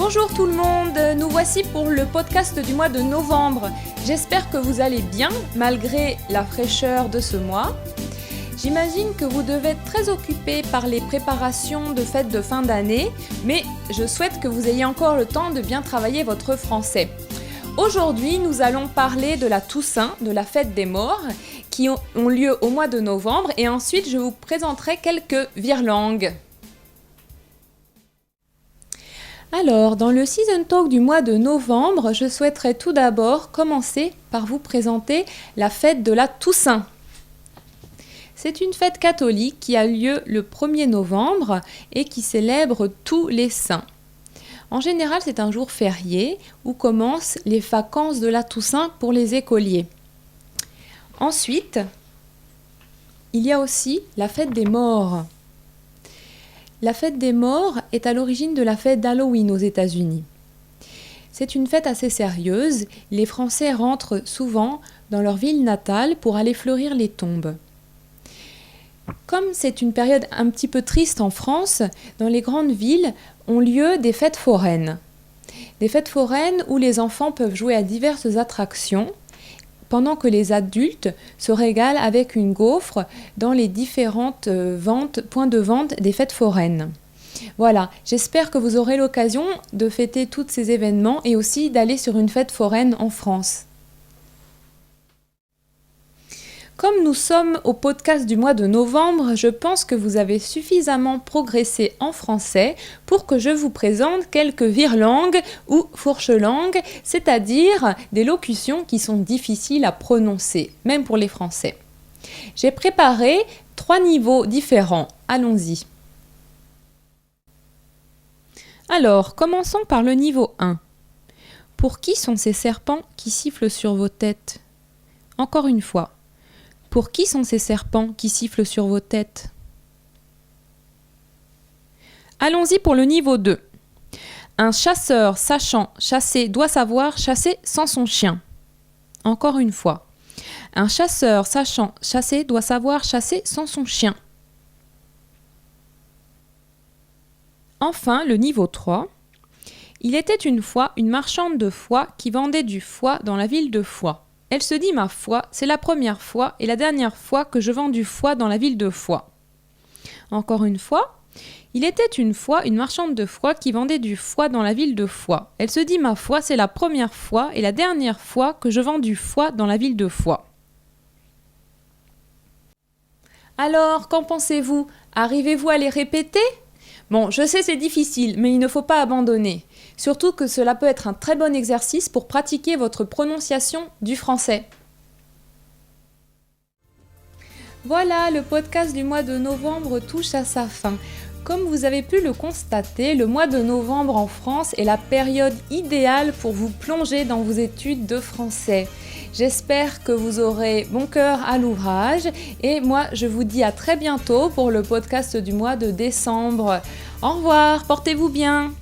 Bonjour tout le monde, nous voici pour le podcast du mois de novembre. J'espère que vous allez bien malgré la fraîcheur de ce mois. J'imagine que vous devez être très occupés par les préparations de fêtes de fin d'année, mais je souhaite que vous ayez encore le temps de bien travailler votre français. Aujourd'hui, nous allons parler de la Toussaint, de la fête des morts, qui ont lieu au mois de novembre, et ensuite je vous présenterai quelques virelangues. Alors, dans le Season Talk du mois de novembre, je souhaiterais tout d'abord commencer par vous présenter la fête de la Toussaint. C'est une fête catholique qui a lieu le 1er novembre et qui célèbre tous les saints. En général, c'est un jour férié où commencent les vacances de la Toussaint pour les écoliers. Ensuite, il y a aussi la fête des morts. La fête des morts est à l'origine de la fête d'Halloween aux États-Unis. C'est une fête assez sérieuse. Les Français rentrent souvent dans leur ville natale pour aller fleurir les tombes. Comme c'est une période un petit peu triste en France, dans les grandes villes ont lieu des fêtes foraines. Des fêtes foraines où les enfants peuvent jouer à diverses attractions, pendant que les adultes se régalent avec une gaufre dans les différentes points de vente des fêtes foraines. Voilà, j'espère que vous aurez l'occasion de fêter tous ces événements et aussi d'aller sur une fête foraine en France. Comme nous sommes au podcast du mois de novembre, je pense que vous avez suffisamment progressé en français pour que je vous présente quelques virelangues ou fourche-langues, c'est-à-dire des locutions qui sont difficiles à prononcer, même pour les Français. J'ai préparé 3 niveaux différents. Allons-y. Alors, commençons par le niveau 1. Pour qui sont ces serpents qui sifflent sur vos têtes ? Encore une fois. Pour qui sont ces serpents qui sifflent sur vos têtes ? Allons-y pour le niveau 2. Un chasseur sachant chasser doit savoir chasser sans son chien. Encore une fois. Un chasseur sachant chasser doit savoir chasser sans son chien. Enfin, le niveau 3. Il était une fois une marchande de foie qui vendait du foie dans la ville de Foix. Elle se dit, ma foi, c'est la première fois et la dernière fois que je vends du foie dans la ville de Foix. Encore une fois, il était une fois une marchande de foie qui vendait du foie dans la ville de Foix. Elle se dit, ma foi, c'est la première fois et la dernière fois que je vends du foie dans la ville de Foix. Alors, qu'en pensez-vous ? Arrivez-vous à les répéter ? Bon, je sais c'est difficile, mais il ne faut pas abandonner. Surtout que cela peut être un très bon exercice pour pratiquer votre prononciation du français. Voilà, le podcast du mois de novembre touche à sa fin. Comme vous avez pu le constater, le mois de novembre en France est la période idéale pour vous plonger dans vos études de français. J'espère que vous aurez bon cœur à l'ouvrage et moi je vous dis à très bientôt pour le podcast du mois de décembre. Au revoir, portez-vous bien.